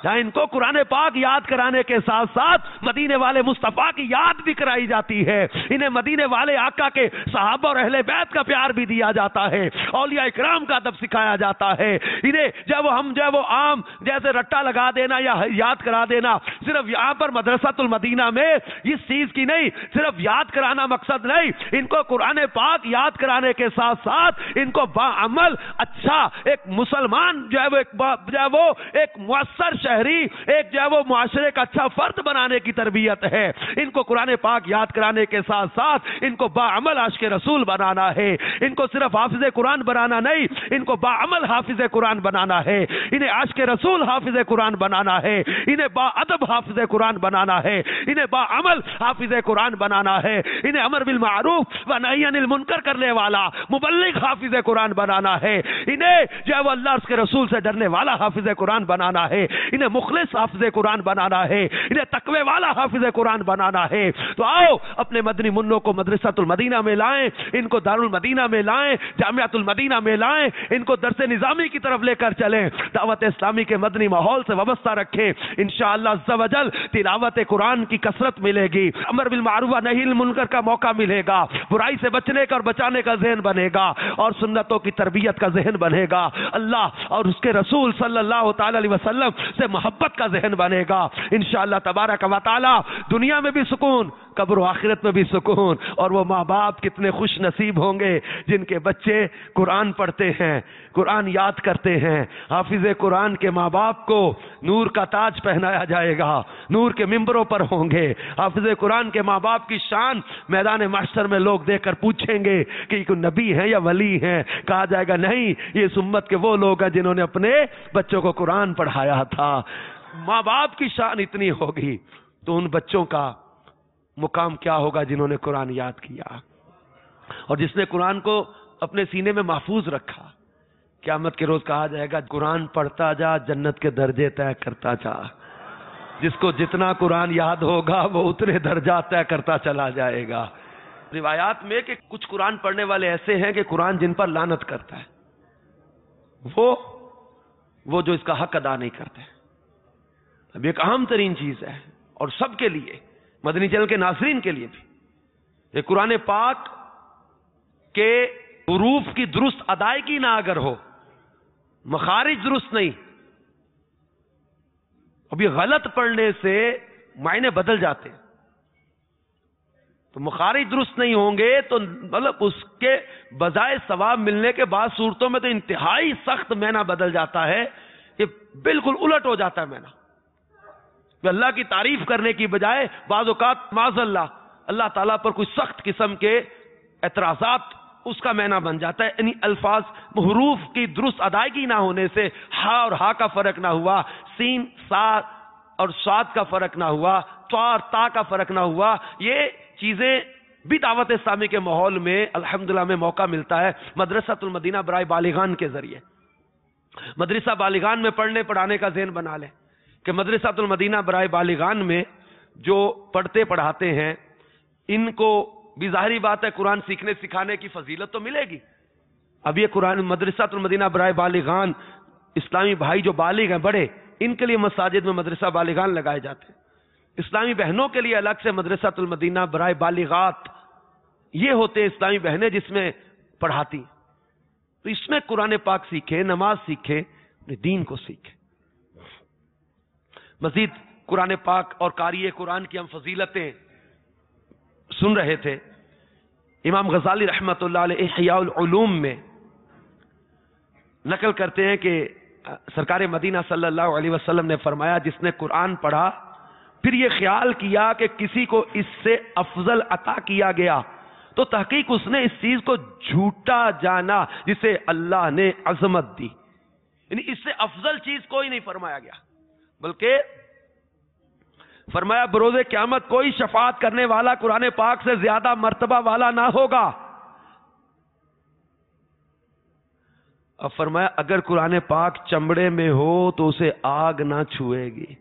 جہاں ان کو قرآن پاک یاد کرانے کے ساتھ ساتھ مدینے والے مصطفیٰ کی یاد بھی کرائی جاتی ہے. انہیں مدینے والے آقا کے صحابہ اور اہل بیت کا پیار بھی دیا جاتا ہے, اولیاء اکرام کا ادب سکھایا جاتا ہے. انہیں جب ہم جو وہ عام جیسے رٹا لگا دینا یا یاد کرا دینا, صرف یہاں پر مدرسۃ المدینہ میں اس چیز کی نہیں, صرف یاد کرانا مقصد نہیں, ان کو قرآن پاک یاد کرانے کے ساتھ ساتھ ان کو باعمل اچھا ایک مسلمان جو ہے وہ ایک مؤثر شہری ایک جو ہے وہ معاشرے کا اچھا فرد بنانے کی تربیت ہے. ان کو قرآن پاک یاد کرانے کے ساتھ ساتھ ان کو باعمل عاشق رسول بنانا ہے. ان کو صرف حافظ قرآن بنانا نہیں، ان کو باعمل حافظ قرآن بنانا ہے. انہیں عاشق رسول حافظ قرآن بنانا ہے. انہیں با ادب حافظ قرآن بنانا ہے. انہیں باعمل حافظ قرآن بنانا ہے. انہیں امر بالمعروف و نہی عن المنکر کرنے والا مبلغ حافظ قرآن بنانا ہے. انہیں جو ہے وہ اللہ اس کے رسول سے ڈرنے والا حافظ قرآن بنانا ہے. انہیں مخلص حافظ قرآن بنانا ہے. انہیں تقوی والا حافظ قرآن بنانا ہے. تو آؤ اپنے مدنی منوں کو مدرسۃ المدینہ میں لائیں، ان کو دارالمدینہ میں لائیں، جامعۃ المدینہ میں لائیں، ان کو درس نظامی کی طرف لے کر چلیں، دعوت اسلامی کے مدنی ماحول سے وابستہ رکھیں. انشاءاللہ عز و جل تلاوت قرآن کی کثرت ملے گی، امر بالمعروف و نہی عن المنکر کا موقع ملے گا، برائی سے بچنے کا اور بچانے کا ذہن بنے گا، اور سنتوں کی تربیت کا ذہن بنے گا، اللہ اور اس کے رسول صلی اللہ تعالی علیہ وسلم سے محبت کا ذہن بنے گا. انشاءاللہ تبارک و تعالی دنیا میں بھی سکون، قبر و آخرت میں بھی سکون. اور وہ ماں باپ کتنے خوش نصیب ہوں گے جن کے بچے قرآن پڑھتے ہیں، قرآن یاد کرتے ہیں. حافظ قرآن کے ماں باپ کو نور کا تاج پہنایا جائے گا، نور کے ممبروں پر ہوں گے. حافظ قرآن کے ماں باپ کی شان میدان محشر میں لوگ دیکھ کر پوچھیں گے کہ یہ کوئی نبی ہیں یا ولی ہیں. کہا جائے گا نہیں، یہ اس امت کے وہ لوگ ہیں جنہوں نے اپنے بچوں کو قرآن پڑھایا تھا. ماں باپ کی شان اتنی ہوگی تو ان بچوں کا مقام کیا ہوگا جنہوں نے قرآن یاد کیا اور جس نے قرآن کو اپنے سینے میں محفوظ رکھا. قیامت کے روز کہا جائے گا قرآن پڑھتا جا، جنت کے درجے طے کرتا جا. جس کو جتنا قرآن یاد ہوگا وہ اتنے درجات طے کرتا چلا جائے گا. روایات میں کہ کچھ قرآن پڑھنے والے ایسے ہیں کہ قرآن جن پر لعنت کرتا ہے، وہ جو اس کا حق ادا نہیں کرتے. اب ایک اہم ترین چیز ہے اور سب کے لیے، مدنی چینل کے ناظرین کے لیے بھی، یہ قرآن پاک کے حروف کی درست ادائیگی نہ اگر ہو، مخارج درست نہیں، اب یہ غلط پڑھنے سے معنی بدل جاتے ہیں. تو مخارج درست نہیں ہوں گے تو مطلب اس کے بجائے ثواب ملنے کے بعد صورتوں میں تو انتہائی سخت معنی بدل جاتا ہے کہ بالکل الٹ ہو جاتا ہے معنی. اللہ کی تعریف کرنے کی بجائے بعض اوقات معاذ اللہ تعالیٰ پر کوئی سخت قسم کے اعتراضات اس کا معنی بن جاتا ہے. یعنی الفاظ حروف کی درست ادائیگی نہ ہونے سے ہا اور ہا کا فرق نہ ہوا، سین سا اور صاد کا فرق نہ ہوا، طا اور تا کا فرق نہ ہوا، یہ چیزیں بھی دعوت اسلامی کے ماحول میں الحمدللہ میں موقع ملتا ہے مدرسۃ المدینہ برائے بالغان کے ذریعے. مدرسہ بالغان میں پڑھنے پڑھانے کا ذہن بنا لیں کہ مدرسۃ المدینہ برائے بالغان میں جو پڑھتے پڑھاتے ہیں ان کو بھی ظاہری بات ہے قرآن سیکھنے سکھانے کی فضیلت تو ملے گی. اب یہ قرآن مدرسۃ المدینہ برائے بالغان اسلامی بھائی جو بالغ ہیں بڑے، ان کے لیے مساجد میں مدرسہ بالغان لگائے جاتے ہیں. اسلامی بہنوں کے لیے الگ سے مدرسۃ المدینہ برائے بالغات یہ ہوتے ہیں اسلامی بہنیں جس میں پڑھاتی ہیں. تو اس میں قرآن پاک سیکھیں، نماز سیکھیں، اپنے دین کو سیکھیں. مزید قرآن پاک اور قاری قرآن کی ہم فضیلتیں سن رہے تھے. امام غزالی رحمۃ اللہ علیہ احیاء العلوم میں نقل کرتے ہیں کہ سرکار مدینہ صلی اللہ علیہ وسلم نے فرمایا جس نے قرآن پڑھا پھر یہ خیال کیا کہ کسی کو اس سے افضل عطا کیا گیا تو تحقیق اس نے اس چیز کو جھوٹا جانا جسے اللہ نے عظمت دی. یعنی اس سے افضل چیز کوئی نہیں فرمایا گیا، بلکہ فرمایا بروز قیامت کوئی شفاعت کرنے والا قرآن پاک سے زیادہ مرتبہ والا نہ ہوگا. اب فرمایا اگر قرآن پاک چمڑے میں ہو تو اسے آگ نہ چھوئے گی.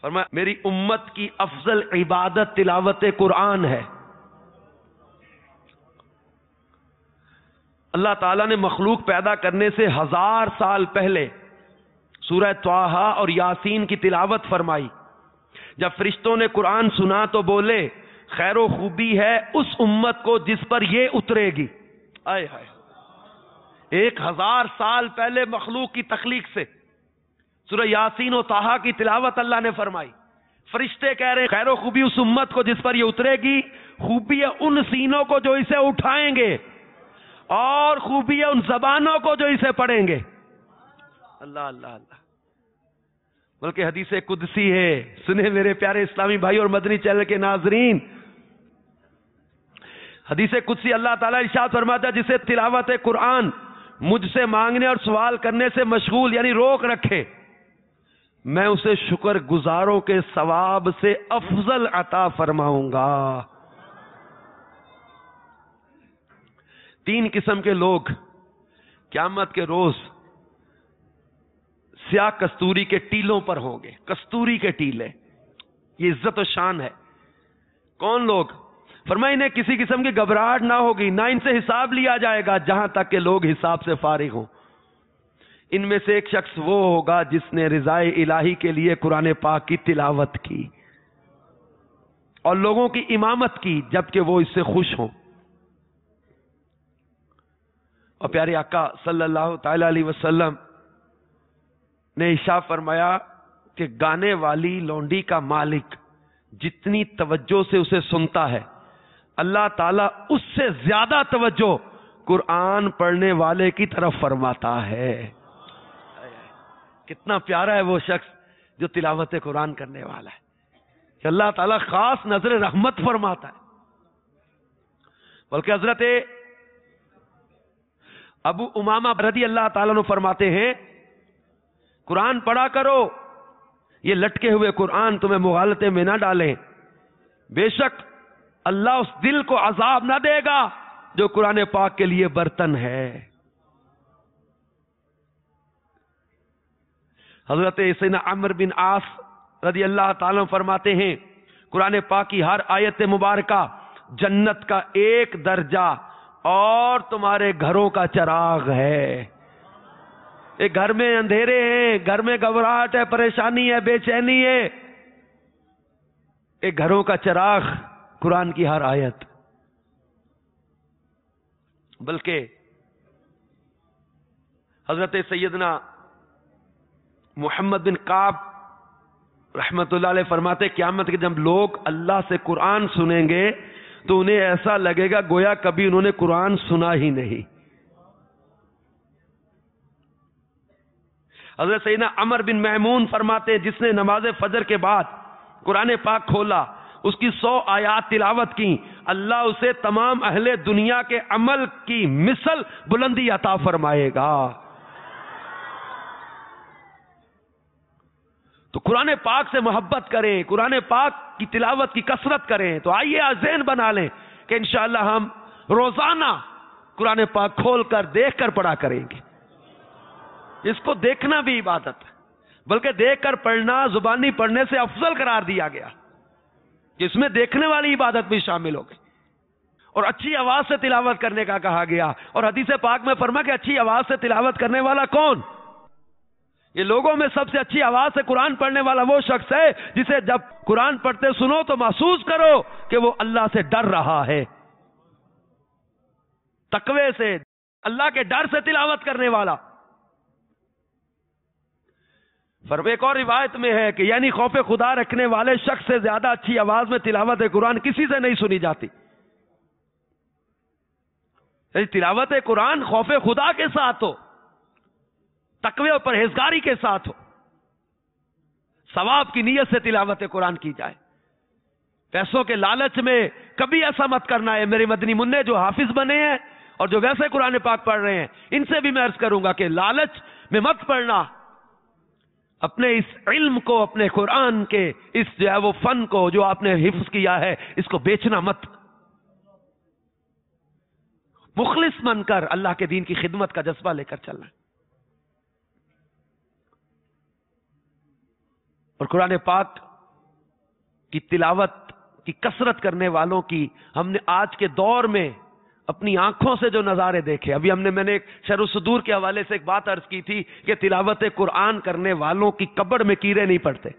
فرمایا میری امت کی افضل عبادت تلاوت قرآن ہے. اللہ تعالیٰ نے مخلوق پیدا کرنے سے 1000 سال پہلے سورہ طٰہٰ اور یاسین کی تلاوت فرمائی. جب فرشتوں نے قرآن سنا تو بولے خیر و خوبی ہے اس امت کو جس پر یہ اترے گی. آئے ہائے 1000 سال پہلے مخلوق کی تخلیق سے سورہ یاسین و طٰہٰ کی تلاوت اللہ نے فرمائی. فرشتے کہہ رہے ہیں خیر و خوبی اس امت کو جس پر یہ اترے گی، خوبی ہے ان سینوں کو جو اسے اٹھائیں گے، اور خوبی ہے ان زبانوں کو جو اسے پڑھیں گے. اللہ اللہ اللہ، بلکہ حدیث قدسی ہے. سنیں میرے پیارے اسلامی بھائی اور مدنی چینل کے ناظرین، حدیث قدسی اللہ تعالیٰ ارشاد فرماتا ہے جسے تلاوت قرآن مجھ سے مانگنے اور سوال کرنے سے مشغول یعنی روک رکھے، میں اسے شکر گزاروں کے ثواب سے افضل عطا فرماؤں گا. 3 قسم کے لوگ قیامت کے روز سیاہ کستوری کے ٹیلوں پر ہوں گے. کستوری کے ٹیلے، یہ عزت و شان ہے. کون لوگ؟ فرمایا انہیں کسی قسم کی گھبراہٹ نہ ہوگی، نہ ان سے حساب لیا جائے گا جہاں تک کہ لوگ حساب سے فارغ ہوں. ان میں سے ایک شخص وہ ہوگا جس نے رضائے الہی کے لیے قرآن پاک کی تلاوت کی اور لوگوں کی امامت کی جبکہ وہ اس سے خوش ہوں. اور پیارے آقا صلی اللہ تعالی علیہ وسلم نے ارشاد فرمایا کہ گانے والی لونڈی کا مالک جتنی توجہ سے اسے سنتا ہے، اللہ تعالیٰ اس سے زیادہ توجہ قرآن پڑھنے والے کی طرف فرماتا ہے. کتنا پیارا ہے وہ شخص جو تلاوت قرآن کرنے والا ہے، کہ اللہ تعالیٰ خاص نظر رحمت فرماتا ہے. بلکہ حضرت ابو امامہ رضی اللہ تعالیٰ عنہ فرماتے ہیں قرآن پڑھا کرو، یہ لٹکے ہوئے قرآن تمہیں مغالطے میں نہ ڈالیں، بے شک اللہ اس دل کو عذاب نہ دے گا جو قرآن پاک کے لیے برتن ہے. حضرت سیدنا عمرو بن عاص رضی اللہ تعالیٰ عنہ فرماتے ہیں قرآن پاک کی ہر آیت مبارکہ جنت کا ایک درجہ اور تمہارے گھروں کا چراغ ہے. ایک گھر میں اندھیرے ہیں، گھر میں گھبراہٹ ہے، پریشانی ہے، بے چینی ہے، ایک گھروں کا چراغ قرآن کی ہر آیت. بلکہ حضرت سیدنا محمد بن کعب رحمت اللہ علیہ فرماتے قیامت کے جب لوگ اللہ سے قرآن سنیں گے تو انہیں ایسا لگے گا گویا کبھی انہوں نے قرآن سنا ہی نہیں. حضرت سیدنا عمر بن میمون فرماتے ہیں جس نے نماز فجر کے بعد قرآن پاک کھولا، اس کی 100 آیات تلاوت کی، اللہ اسے تمام اہل دنیا کے عمل کی مثل بلندی عطا فرمائے گا. تو قرآن پاک سے محبت کریں، قرآن پاک کی تلاوت کی کثرت کریں. تو آئیے ذہن بنا لیں کہ انشاءاللہ ہم روزانہ قرآن پاک کھول کر دیکھ کر پڑھا کریں گے. اس کو دیکھنا بھی عبادت ہے، بلکہ دیکھ کر پڑھنا زبانی پڑھنے سے افضل قرار دیا گیا، جس میں دیکھنے والی عبادت بھی شامل ہو گئی. اور اچھی آواز سے تلاوت کرنے کا کہا گیا، اور حدیث پاک میں فرمایا کہ اچھی آواز سے تلاوت کرنے والا کون؟ یہ لوگوں میں سب سے اچھی آواز سے قرآن پڑھنے والا وہ شخص ہے جسے جب قرآن پڑھتے سنو تو محسوس کرو کہ وہ اللہ سے ڈر رہا ہے. تقوی سے، اللہ کے ڈر سے تلاوت کرنے والا. ایک اور روایت میں ہے کہ یعنی خوف خدا رکھنے والے شخص سے زیادہ اچھی آواز میں تلاوت قرآن کسی سے نہیں سنی جاتی. یعنی تلاوت قرآن خوف خدا کے ساتھ ہو، تقوی اور پرہیزگاری کے ساتھ ہو، ثواب کی نیت سے تلاوت قرآن کی جائے. پیسوں کے لالچ میں کبھی ایسا مت کرنا ہے. میرے مدنی منع جو حافظ بنے ہیں اور جو ویسے قرآن پاک پڑھ رہے ہیں، ان سے بھی میں عرض کروں گا کہ لالچ میں مت پڑھنا. اپنے اس علم کو، اپنے قرآن کے اس جو ہے وہ فن کو جو آپ نے حفظ کیا ہے، اس کو بیچنا مت. مخلص بن کر اللہ کے دین کی خدمت کا جذبہ لے کر چلنا. اور قرآن پاک کی تلاوت کی کثرت کرنے والوں کی ہم نے آج کے دور میں اپنی آنکھوں سے جو نظارے دیکھے. ابھی میں نے ایک شرح الصدور کے حوالے سے ایک بات عرض کی تھی کہ تلاوت قرآن کرنے والوں کی قبر میں کیڑے نہیں پڑتے.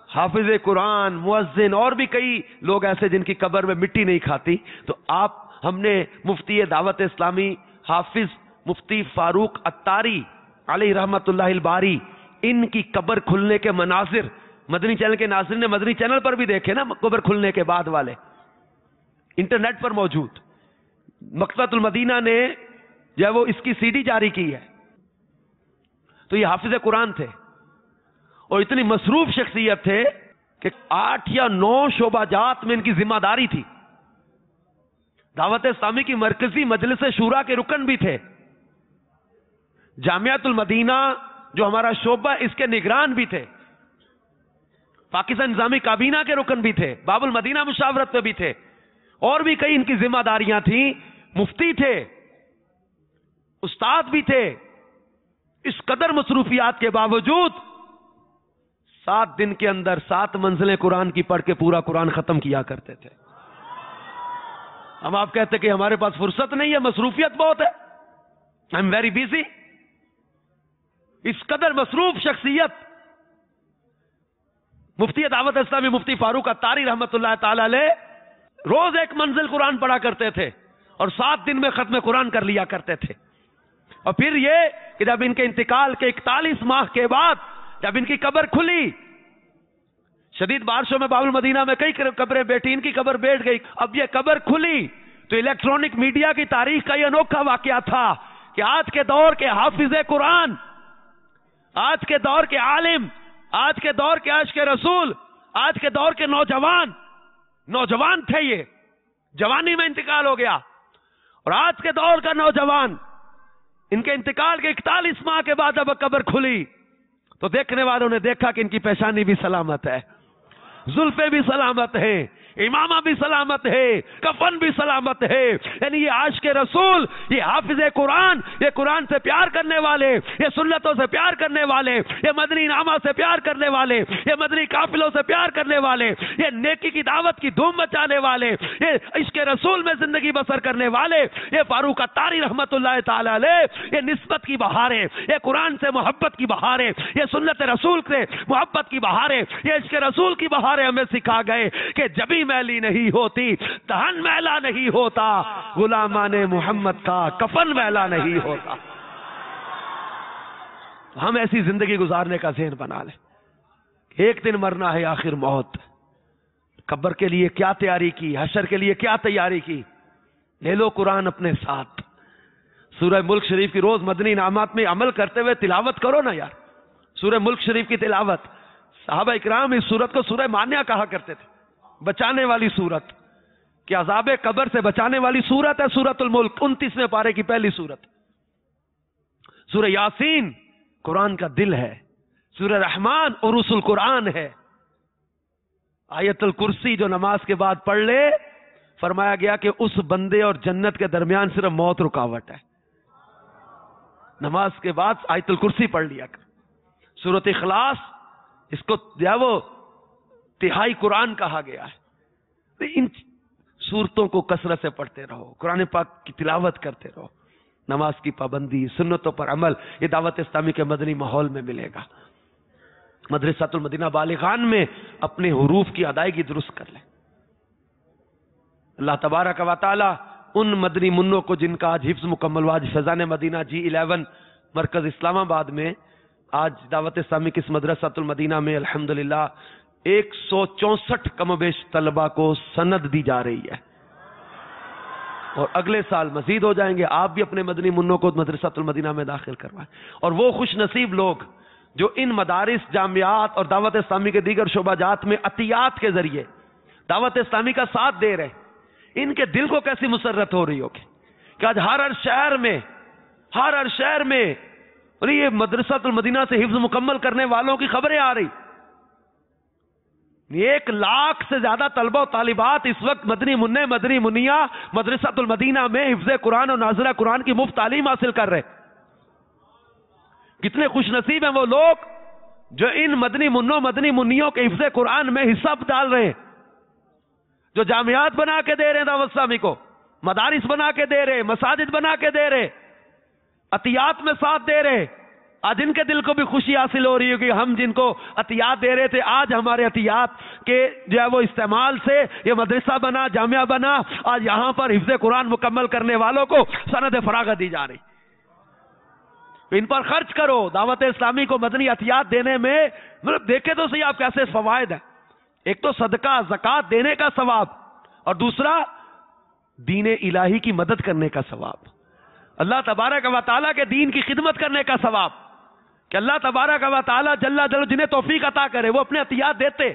حافظ قرآن، مؤذن اور بھی کئی لوگ ایسے جن کی قبر میں مٹی نہیں کھاتی. تو ہم نے مفتی دعوت اسلامی حافظ مفتی فاروق اتاری علیہ رحمت اللہ الباری، ان کی قبر کھلنے کے مناظر مدنی چینل کے ناظرین نے مدنی چینل پر بھی دیکھے نا، قبر کھلنے کے بعد والے انٹرنیٹ پر موجود. مکتبۃ المدینہ نے جو ہے وہ اس کی CD جاری کی ہے. تو یہ حافظ قرآن تھے اور اتنی مصروف شخصیت تھے کہ 8 یا 9 شعبہ جات میں ان کی ذمہ داری تھی. دعوت اسلامی کی مرکزی مجلس شورا کے رکن بھی تھے. جامعۃ المدینہ جو ہمارا شعبہ اس کے نگران بھی تھے. پاکستان نظامی کابینہ کے رکن بھی تھے. باب المدینہ مشاورت پہ بھی تھے. اور بھی کئی ان کی ذمہ داریاں تھیں. مفتی تھے, استاد بھی تھے. اس قدر مصروفیات کے باوجود 7 دن کے اندر 7 منزلیں قرآن کی پڑھ کے پورا قرآن ختم کیا کرتے تھے. ہم آپ کہتے کہ ہمارے پاس فرصت نہیں ہے, مصروفیت بہت ہے, آئی ایم ویری بیزی. اس قدر مصروف شخصیت مفتی دعوت اسلامی مفتی فاروق اتاری رحمت اللہ تعالی علیہ روز 1 منزل قرآن پڑھا کرتے تھے اور 7 دن میں ختم قرآن کر لیا کرتے تھے. اور پھر یہ کہ جب ان کے انتقال کے 41 ماہ کے بعد جب ان کی قبر کھلی, شدید بارشوں میں باب المدینہ میں کئی قبریں بیٹھی, ان کی قبر بیٹھ گئی. اب یہ قبر کھلی تو الیکٹرانک میڈیا کی تاریخ کا یہ انوکھا واقعہ تھا کہ آج کے دور کے حافظ قرآن, آج کے دور کے عالم, آج کے دور کے عاشق رسول, آج کے دور کے نوجوان تھے, یہ جوانی میں انتقال ہو گیا. اور آج کے دور کا نوجوان ان کے انتقال کے 41 ماہ کے بعد جب قبر کھلی تو دیکھنے والوں نے دیکھا کہ ان کی پیشانی بھی سلامت ہے, زلفیں بھی سلامت ہیں, امامہ بھی سلامت ہے, کفن بھی سلامت ہے. یعنی یہ عاشق رسول, یہ حافظ قرآن, یہ قرآن سے پیار کرنے والے, یہ سنتوں سے پیار کرنے والے, یہ مدنی نامہ سے پیار کرنے والے, یہ مدنی قافلوں سے پیار کرنے والے, یہ نیکی کی دعوت کی دھوم مچانے والے, یہ عشق رسول میں زندگی بسر کرنے والے, یہ فاروق اتاری رحمت اللہ تعالی علیہ, یہ نسبت کی بہاریں, یہ قرآن سے محبت کی بہاریں, یہ سنت رسول سے محبت کی بہاریں, یہ عشق رسول کی بہاریں ہمیں سکھا گئے کہ جبھی میلی نہیں ہوتی دہن میلا نہیں ہوتا, غلامان محمد کا کفن میلا نہیں ہوتا. ہم ایسی زندگی گزارنے کا ذہن بنا لیں. ایک دن مرنا ہے, آخر موت. قبر کے لیے کیا تیاری کی, حشر کے لیے کیا تیاری کی. لے لو قرآن اپنے ساتھ. سورہ ملک شریف کی روز مدنی انعامات میں عمل کرتے ہوئے تلاوت کرو نا یار. سورہ ملک شریف کی تلاوت, صحابہ اکرام اس سورت کو سورہ مانیہ کہا کرتے تھے, بچانے والی سورت, کہ عذاب قبر سے بچانے والی سورت ہے سورۃ الملک, 29ویں پارے کی پہلی سورت. سورہ یاسین قرآن کا دل ہے, سورہ رحمان عروس القرآن ہے. آیت الکرسی جو نماز کے بعد پڑھ لے, فرمایا گیا کہ اس بندے اور جنت کے درمیان صرف موت رکاوٹ ہے. نماز کے بعد آیت الکرسی پڑھ لیا کر. سورۃ اخلاص, اس کو وہ تہائی قرآن کہا گیا ہے. ان سورتوں کو کثرت سے پڑھتے رہو, قرآن پاک کی تلاوت کرتے رہو. نماز کی پابندی, سنتوں پر عمل, یہ دعوت اسلامی کے مدنی ماحول میں ملے گا. مدرسۃ المدینہ بالغان میں اپنے حروف کی ادائیگی درست کر لیں. اللہ تبارک و تعالی ان مدنی منوں کو جن کا آج حفظ مکمل ہوا, آج فیضان مدینہ G11 مرکز اسلام آباد میں آج دعوت اسلامی کی اس مدرسۃ المدینہ میں الحمدللہ 164 کم و بیش طلبہ کو سند دی جا رہی ہے, اور اگلے سال مزید ہو جائیں گے. آپ بھی اپنے مدنی منوں کو مدرسۃ المدینہ میں داخل کروائیں. اور وہ خوش نصیب لوگ جو ان مدارس, جامعات اور دعوت اسلامی کے دیگر شعبہ جات میں عطیات کے ذریعے دعوت اسلامی کا ساتھ دے رہے, ان کے دل کو کیسی مسرت ہو رہی ہوگی کہ آج ہر شہر میں اور یہ مدرسۃ المدینہ سے حفظ مکمل کرنے والوں کی خبریں آ رہی. 1 لاکھ سے زیادہ طلبہ و طالبات اس وقت مدنی منع, مدنی منیا مدرسۃ المدینہ میں حفظ قرآن اور ناظرہ قرآن کی مفت تعلیم حاصل کر رہے. کتنے خوش نصیب ہیں وہ لوگ جو ان مدنی منوں, مدنی منیوں کے حفظ قرآن میں حصہ ڈال رہے ہیں, جو جامعات بنا کے دے رہے ہیں دعوت اسلامی کو, مدارس بنا کے دے رہے, مساجد بنا کے دے رہے, عطیات میں ساتھ دے رہے. آج ان کے دل کو بھی خوشی حاصل ہو رہی ہے کہ ہم جن کو عطیات دے رہے تھے, آج ہمارے عطیات کے جو ہے وہ استعمال سے یہ مدرسہ بنا, جامعہ بنا. آج یہاں پر حفظ قرآن مکمل کرنے والوں کو سند فراغت دی جا رہی. ان پر خرچ کرو. دعوت اسلامی کو مدنی عطیات دینے میں مطلب دیکھے تو صحیح آپ کیسے فوائد ہیں. ایک تو صدقہ زکوٰۃ دینے کا ثواب, اور دوسرا دین الہی کی مدد کرنے کا ثواب, اللہ تبارک و تعالیٰ کے دین کی خدمت کرنے کا ثواب. کہ اللہ تبارک و تعالی جل جلالہ جنہیں توفیق عطا کرے وہ اپنے عطیات دیتے،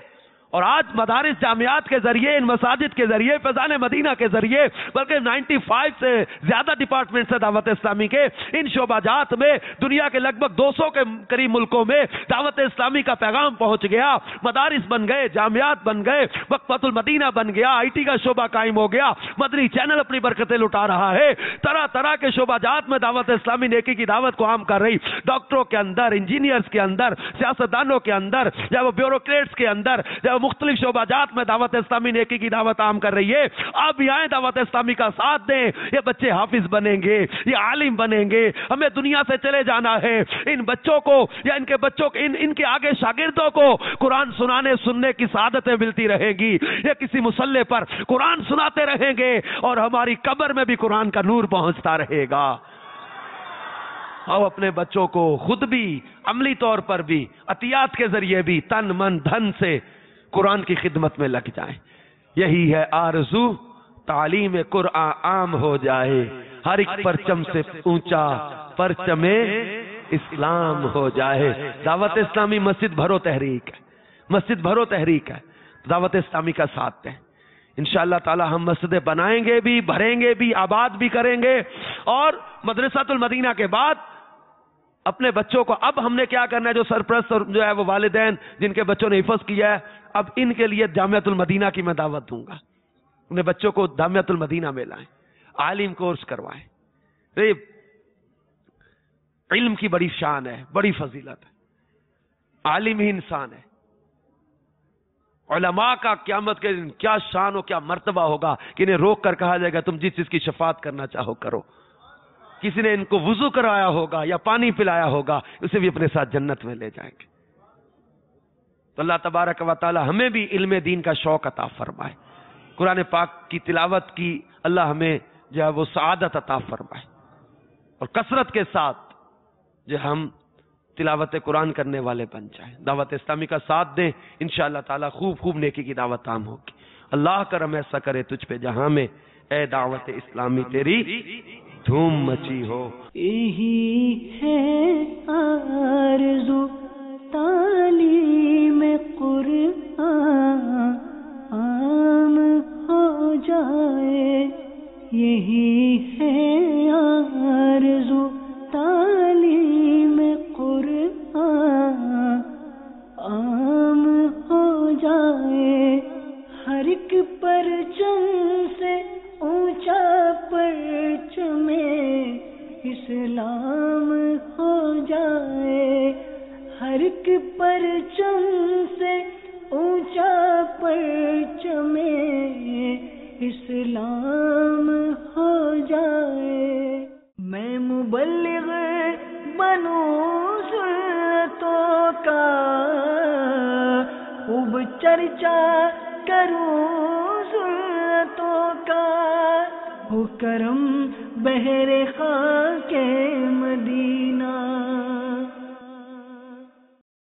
اور آج مدارس جامعات کے ذریعے، ان مساجد کے ذریعے، فیضان مدینہ کے ذریعے، بلکہ 95 سے زیادہ ڈپارٹمنٹ سے دعوت اسلامی کے ان شعبہ جات میں دنیا کے لگ بھگ 200 کے قریب ملکوں میں دعوت اسلامی کا پیغام پہنچ گیا، مدارس بن گئے، جامعات بن گئے، وقفۃ المدینہ بن گیا، آئی ٹی کا شعبہ قائم ہو گیا، مدنی چینل اپنی برکتیں لٹا رہا ہے، طرح طرح کے شعبہ جات میں دعوت اسلامی نیکی کی دعوت کو عام کر رہی، ڈاکٹروں کے اندر، انجینئرز کے اندر، سیاستدانوں کے اندر، یا وہ بیوروکریٹس کے اندر، یا مختلف شعبہ جات میں دعوت اسلامی نیکی کی دعوت عام کر رہی ہے۔ آپ بھی آئیں، دعوت اسلامی کا ساتھ دیں، یہ بچے حافظ بنیں گے، یہ عالم بنیں گے، ہمیں دنیا سے چلے جانا ہے، ان بچوں کو یا ان کے بچوں ان کے آگے شاگردوں کو قرآن سننے کی سعادتیں ملتی رہے گی، یہ کسی مصلی پر قرآن سناتے رہیں گے اور ہماری قبر میں بھی قرآن کا نور پہنچتا رہے گا۔ اور اپنے بچوں کو خود بھی عملی طور پر بھی عطیات کے ذریعے بھی تن من دھن سے قرآن کی خدمت میں لگ جائیں۔ یہی ہے آرزو، تعلیم قرآن عام ہو جائے، ہر ایک پرچم سے اونچا پرچم اسلام ہو جائے۔ دعوت اسلامی مسجد بھرو تحریک ہے، مسجد بھرو تحریک ہے، دعوت اسلامی کا ساتھ دیں۔ انشاءاللہ تعالی ہم مسجدیں بنائیں گے بھی، بھریں گے بھی، آباد بھی کریں گے، اور مدرسۃ المدینہ کے بعد اپنے بچوں کو اب ہم نے کیا کرنا ہے، جو سرپرست اور جو ہے وہ والدین جن کے بچوں نے حفظ کیا ہے، اب ان کے لیے جامعۃ المدینہ کی میں دعوت دوں گا، اپنے بچوں کو جامعۃ المدینہ میں لائیں، عالم کورس کروائیں۔ علم کی بڑی شان ہے، بڑی فضیلت ہے، عالم ہی انسان ہے۔ علماء کا قیامت کے دن کیا شان و کیا مرتبہ ہوگا کہ انہیں روک کر کہا جائے گا تم جس چیز کی شفاعت کرنا چاہو کرو۔ کسی نے ان کو وضو کرایا ہوگا یا پانی پلایا ہوگا، اسے بھی اپنے ساتھ جنت میں لے جائیں گے۔ تو اللہ تبارک و تعالی ہمیں بھی علم دین کا شوق عطا فرمائے، قرآن پاک کی تلاوت کی اللہ ہمیں جو ہے وہ سعادت عطا فرمائے، اور کثرت کے ساتھ جو ہم تلاوت قرآن کرنے والے بن جائیں، دعوت اسلامی کا ساتھ دیں، انشاءاللہ تعالی خوب خوب نیکی کی دعوت عام ہوگی۔ اللہ کرم ایسا کرے تجھ پہ جہاں میں اے دعوت اسلامی تیری دھوم مچی ہو۔ یہی ہے آرزو تعلیم قرآن عام ہو جائے، یہی ہے آرزو تعلیم قرآن عام ہو جائے، ہر ایک پرچم سے اونچا پرچم اسلام ہو جائے، ہر ایک پرچم سے اونچا پرچم اسلام ہو جائے۔ میں مبلغ بنوں سنتوں کا، خوب چرچا کروں سنتوں کا، ہو کرم بہر خاک مدینہ۔